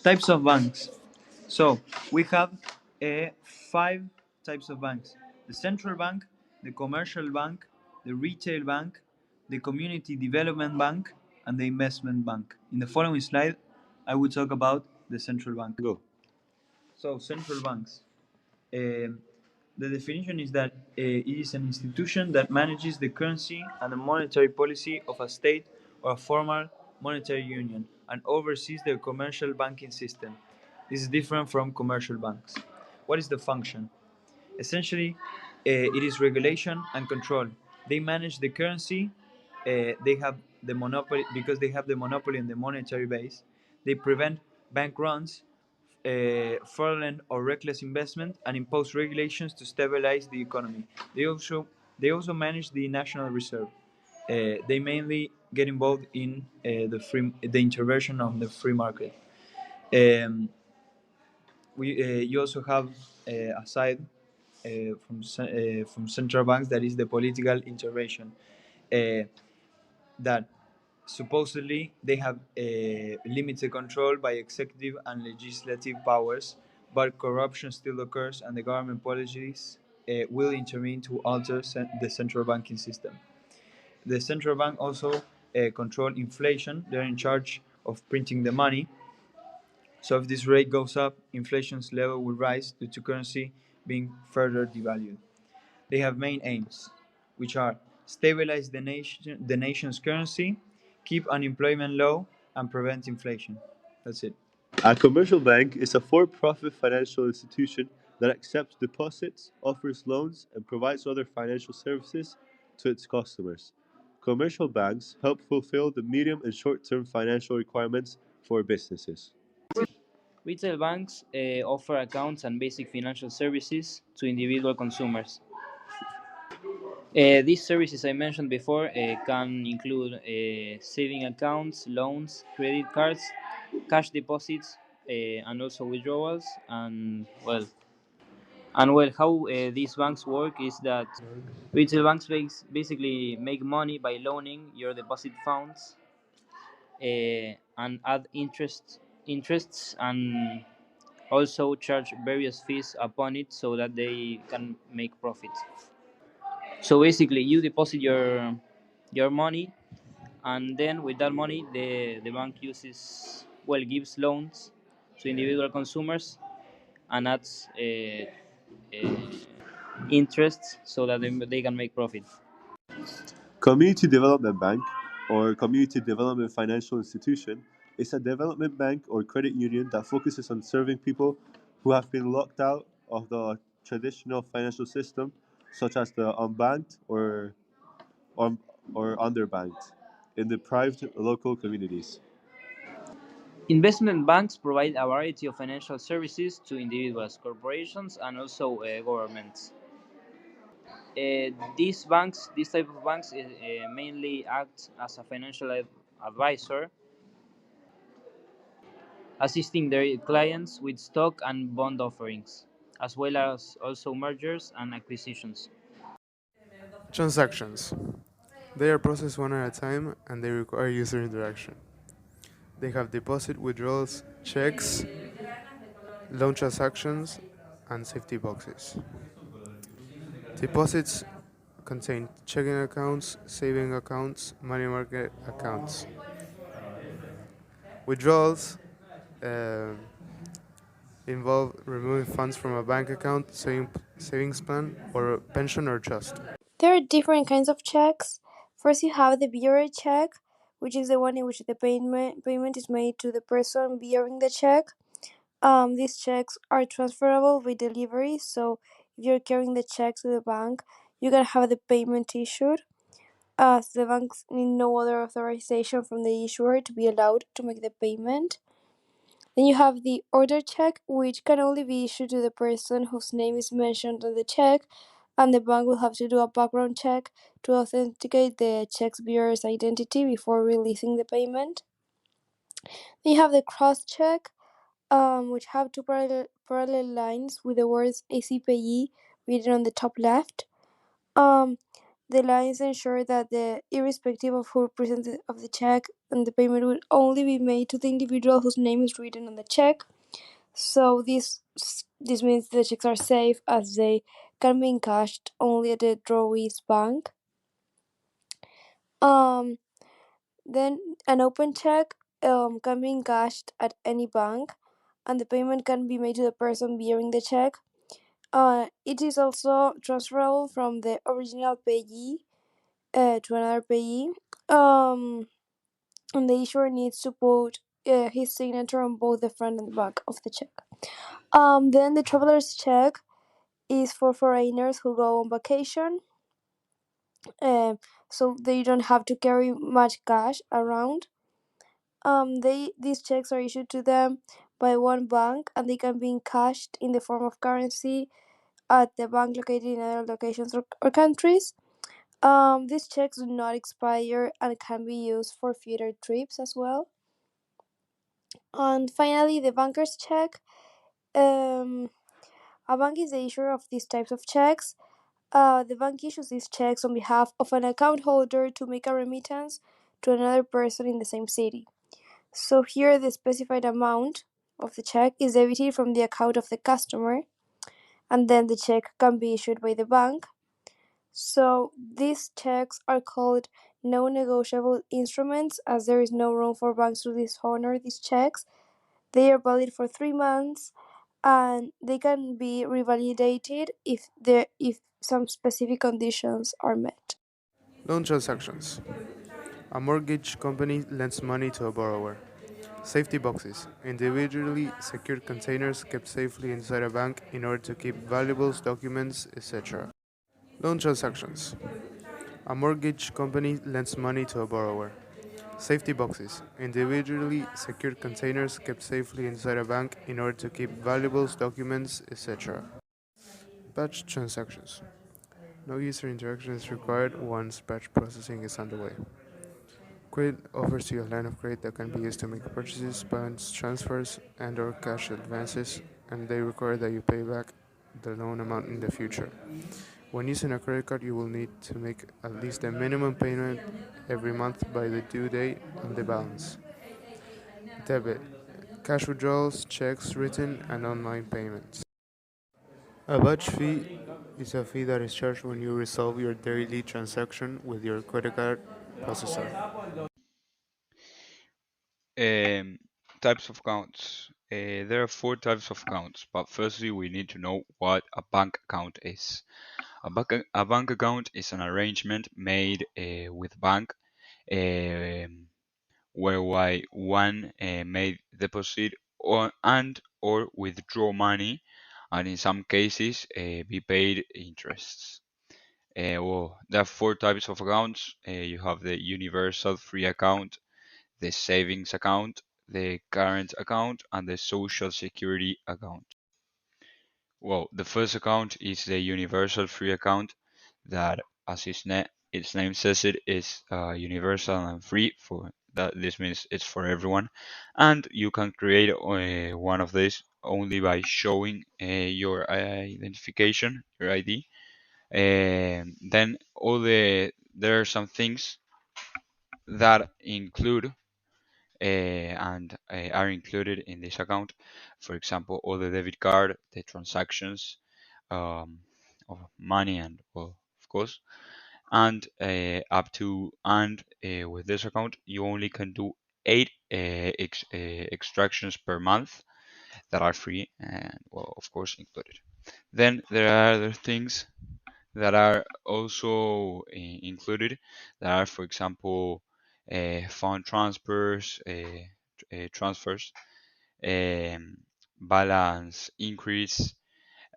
Types of banks. So we have five types of banks: the central bank, the commercial bank, the retail bank, the community development bank, and the investment bank. In the following slide, I will talk about the central bank. Go. So central banks. Um, the definition is that it is an institution that manages the currency and the monetary policy of a state or a formal monetary union and oversees the commercial banking system. This is different from commercial banks. What is the function? Essentially, it is regulation and control. They manage the currency. They have the monopoly because they have the monopoly on the monetary base. They prevent bank runs, fraudulent or reckless investment, and impose regulations to stabilize the economy. They also manage the national reserve. They mainly get involved in the intervention of the free market. Um, you also have a side from central banks, that is the political intervention, uh, that supposedly they have limited control by executive and legislative powers, but corruption still occurs, and the government policies will intervene to alter the central banking system. The central bank also control inflation. They're in charge of printing the money. So if this rate goes up, inflation's level will rise due to currency being further devalued. They have main aims, which are stabilize the nation's currency, keep unemployment low, and prevent inflation. That's it. A commercial bank is a for-profit financial institution that accepts deposits, offers loans, and provides other financial services to its customers. Commercial banks help fulfill the medium and short-term financial requirements for businesses. Retail banks offer accounts and basic financial services to individual consumers. These services I mentioned before can include saving accounts, loans, credit cards, cash deposits, and also withdrawals. And how these banks work is that retail banks basically make money by loaning your deposit funds and add interests and also charge various fees upon it so that they can make profit. So basically, you deposit your money, and then with that money, the bank gives loans to individual consumers and adds interest so that they can make profit. Community Development Bank, or Community Development Financial Institution, is a development bank or credit union that focuses on serving people who have been locked out of the traditional financial system, such as the unbanked or, or underbanked, in deprived local communities. Investment banks provide a variety of financial services to individuals, corporations, and also governments. These type of banks, mainly act as a financial advisor, assisting their clients with stock and bond offerings, as well as also mergers and acquisitions. Transactions. They are processed one at a time and they require user interaction. They have deposit withdrawals, checks, loan transactions, and safety boxes. Deposits contain checking accounts, saving accounts, money market accounts. Withdrawals uh, involve removing funds from a bank account, savings plan, or a pension or trust. There are different kinds of checks. First, you have the bearer check, which is the one in which the payment is made to the person bearing the check. These checks are transferable with delivery, so if you're carrying the check to the bank, you can have the payment issued. So the banks need no other authorization from the issuer to be allowed to make the payment. Then you have the order check, which can only be issued to the person whose name is mentioned on the check, and the bank will have to do a background check to authenticate the check's bearer's identity before releasing the payment. Then you have the cross check, which have two parallel lines with the words ACPE written on the top left. The lines ensure that irrespective of who presents of the check, and the payment will only be made to the individual whose name is written on the check. So this means the checks are safe as they can be encashed only at the drawee's bank. Um, then an open check can be encashed at any bank, and the payment can be made to the person bearing the check. It is also transferable from the original payee to another payee. And the issuer needs to put his signature on both the front and the back of the check. Then the traveler's check is for foreigners who go on vacation, so they don't have to carry much cash around. These checks are issued to them by one bank, and they can be encashed in the form of currency at the bank located in other locations or countries. These checks do not expire and can be used for future trips as well. And finally, the banker's check. A bank is the issuer of these types of checks. The bank issues these checks on behalf of an account holder to make a remittance to another person in the same city. So here, the specified amount of the check is debited from the account of the customer, and then the check can be issued by the bank. So these checks are called non-negotiable instruments, as there is no room for banks to dishonor these checks. They are valid for 3 months, and they can be revalidated if some specific conditions are met. Loan transactions. A mortgage company lends money to a borrower. Safety boxes. Individually secured containers kept safely inside a bank in order to keep valuables, documents, etc. Loan transactions. A mortgage company lends money to a borrower. Safety boxes. Individually secured containers kept safely inside a bank in order to keep valuables, documents, etc. Batch transactions. No user interaction is required once batch processing is underway. Credit offers you a line of credit that can be used to make purchases, balance transfers, and/or cash advances, and they require that you pay back the loan amount in the future. When using a credit card, you will need to make at least a minimum payment every month by the due date and the balance. Debit. Cash withdrawals, checks written, and online payments. A batch fee is a fee that is charged when you resolve your daily transaction with your credit card processor. Um, Types of accounts. There are four types of accounts, but firstly we need to know what a bank account is. A bank account is an arrangement made with bank whereby one may deposit or withdraw money, and in some cases be paid interests. Well, there are four types of accounts. You have the universal free account, the savings account, the current account, and the social security account. Well, the first account is the universal free account that, as its name says, it is universal and free. For that, this means it's for everyone, and you can create one of these only by showing your identification, your ID. Then there are some things that include and are included in this account. For example, all the debit card, the transactions um, of money, and well, of course, and with this account, you only can do 8 extractions per month that are free and well, of course, included. Then there are other things that are also included that are, for example, fund transfers, um, balance increase,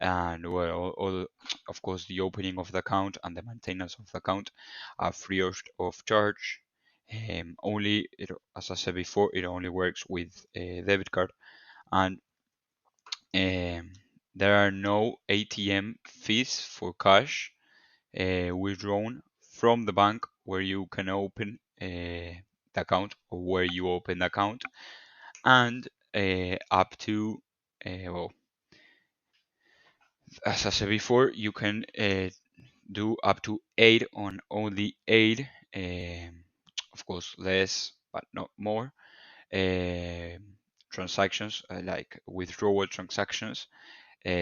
and well, of course, the opening of the account and the maintenance of the account are free of charge. As I said before, it only works with a debit card, and um, there are no ATM fees for cash withdrawn from the bank where you can open the account or where you open the account, and up to well, as I said before, you can do up to 8 on only 8, of course less but not more, transactions like withdrawal transactions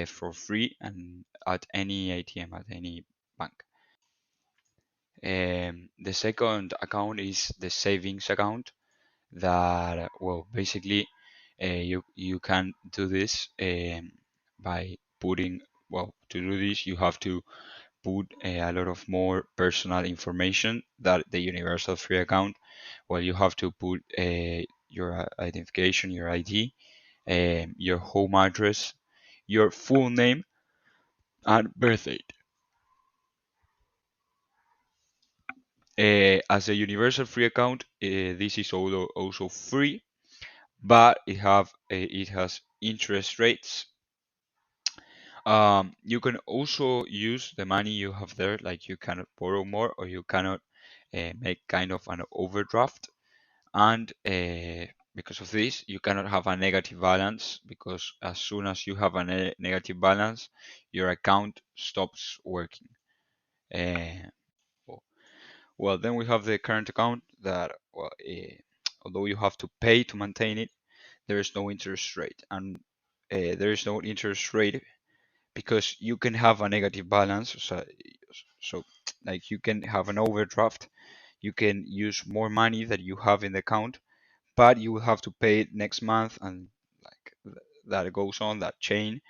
for free and at any ATM, at any bank. The second account is the savings account that, well, basically you can do this by putting, well, to do this you have to put a lot of more personal information that the universal free account. Well, you have to put your identification, your ID, your home address, your full name and birth date. As a universal free account, this is also free, but it has interest rates. You can also use the money you have there, like you cannot borrow more or you cannot make kind of an overdraft. And because of this, you cannot have a negative balance, because as soon as you have a negative balance, your account stops working. Uh, well, then we have the current account that, well, although you have to pay to maintain it, there is no interest rate. And there is no interest rate because you can have a negative balance. So like you can have an overdraft, you can use more money that you have in the account, but you will have to pay it next month, and like that goes on that chain,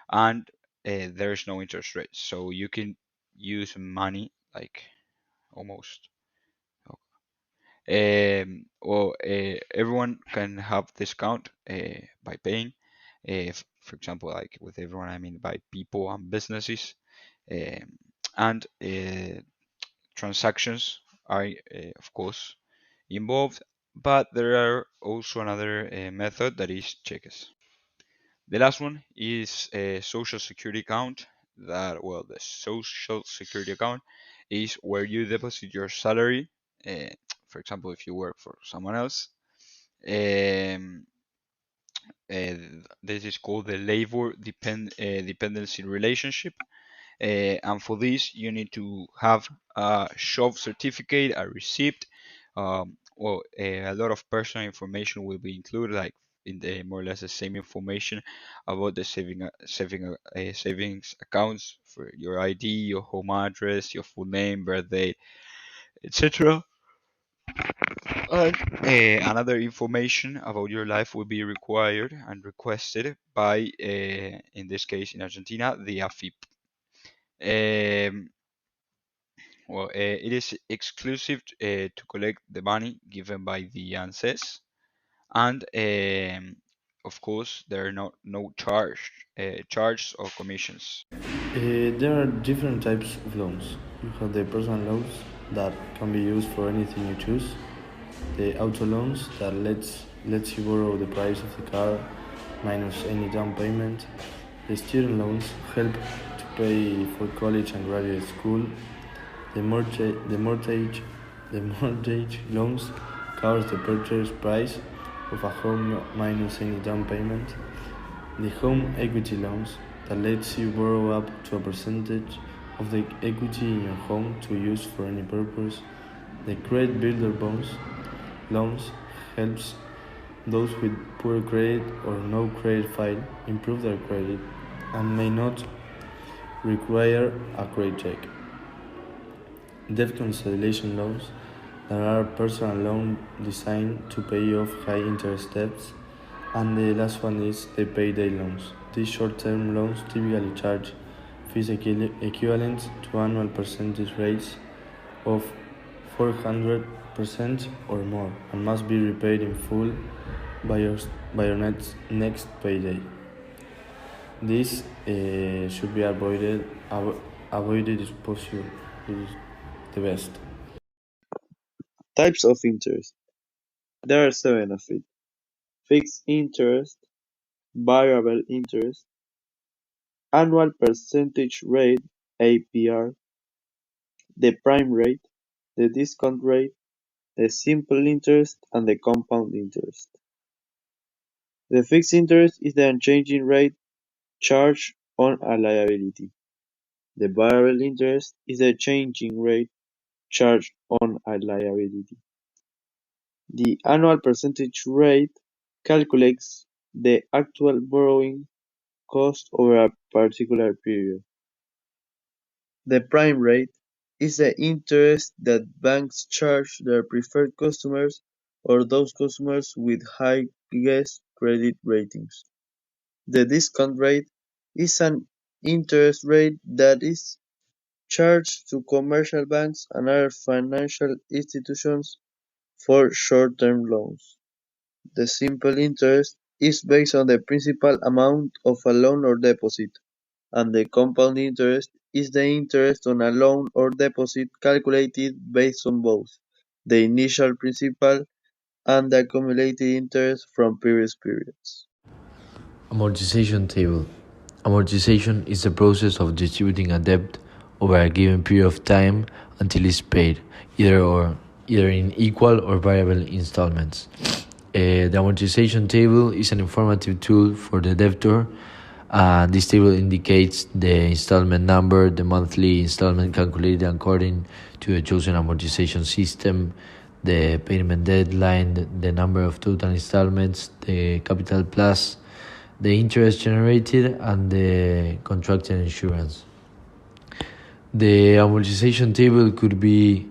and there is no interest rate. So you can use money like almost. Everyone can have discount by paying. For example, like with everyone, I mean by people and businesses. And transactions are, of course, involved, but there are also another method that is cheques. The last one is a social security account. That, well, the social security account is where you deposit your salary. Uh, for example, if you work for someone else, um, uh, this is called the labor dependency relationship. And for this, you need to have a job certificate, a receipt. A lot of personal information will be included, like in the more or less the same information about the savings accounts for your ID, your home address, your full name, birth date, etc. And another information about your life will be required and requested by, in this case in Argentina, the AFIP. Um, it is exclusive to collect the money given by the ANSES, and of course there are no charge or commissions. There are different types of loans. You have the personal loans that can be used for anything you choose. The auto loans that lets you borrow the price of the car minus any down payment. The student loans help to pay for college and graduate school. The mortgage loans covers the purchase price of a home minus any down payment. The home equity loans that lets you borrow up to a percentage of the equity in your home to use for any purpose. The credit builder bonds loans helps those with poor credit or no credit file improve their credit and may not require a credit check. Debt cancellation loans that are personal loan designed to pay off high interest debts. And the last one is the payday loans. These short-term loans typically charge fees equivalent to annual percentage rates of 400% or more and must be repaid in full by your next payday. This should be avoided if possible. It is the best. Types of interest. There are 7 of it: fixed interest, variable interest, annual percentage rate (APR), the prime rate, the discount rate, the simple interest, and the compound interest. The fixed interest is the unchanging rate charged on a liability. The variable interest is the changing rate charged on a liability. The annual percentage rate calculates the actual borrowing cost over a particular period. The prime rate is the interest that banks charge their preferred customers or those customers with highest credit ratings. The discount rate is an interest rate that is charged to commercial banks and other financial institutions for short-term loans. The simple interest is based on the principal amount of a loan or deposit, and the compound interest is the interest on a loan or deposit calculated based on both the initial principal and the accumulated interest from previous periods. Amortization table. Amortization is the process of distributing a debt over a given period of time until it's paid, either in equal or variable installments. The amortization table is an informative tool for the debtor. This table indicates the installment number, the monthly installment calculated according to a chosen amortization system, the payment deadline, the number of total installments, the capital plus, the interest generated, and the contracted insurance. The amortization table could be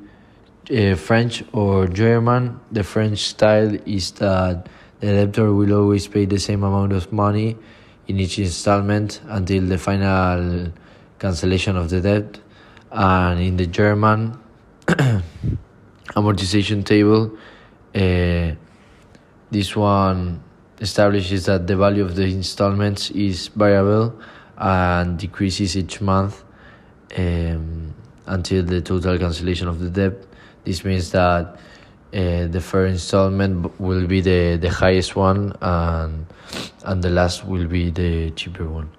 French or German. The French style is that the debtor will always pay the same amount of money in each installment until the final cancellation of the debt. And in the German amortization table, this one establishes that the value of the installments is variable and decreases each month until the total cancellation of the debt. This means that the first installment will be the highest one, and the last will be the cheaper one.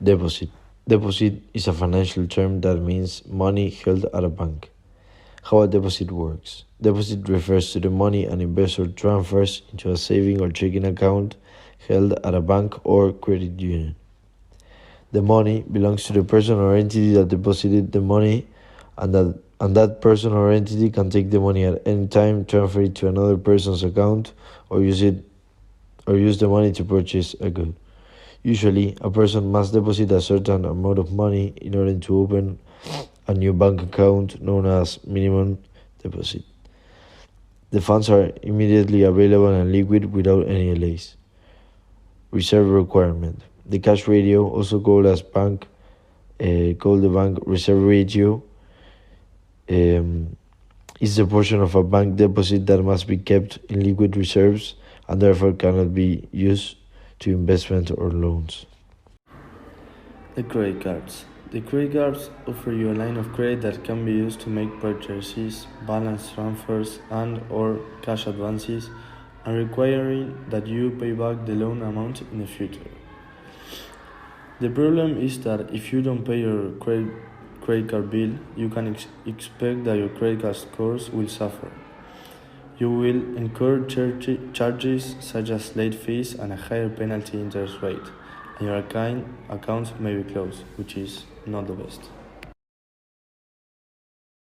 Deposit. Deposit is a financial term that means money held at a bank. How a deposit works. Deposit refers to the money an investor transfers into a saving or checking account held at a bank or credit union. The money belongs to the person or entity that deposited the money, and that person or entity can take the money at any time, transfer it to another person's account, or use the money to purchase a good. Usually, a person must deposit a certain amount of money in order to open a new bank account known as minimum deposit. The funds are immediately available and liquid without any delays. Reserve requirement. The cash ratio, also called the bank reserve ratio, is the portion of a bank deposit that must be kept in liquid reserves and therefore cannot be used to investment or loans. The credit cards. The credit cards offer you a line of credit that can be used to make purchases, balance transfers, and/or cash advances, and requiring that you pay back the loan amount in the future. The problem is that if you don't pay your credit card bill, you can expect that your credit card scores will suffer. You will incur charges such as late fees and a higher penalty interest rate, and your account may be closed, which is not the best.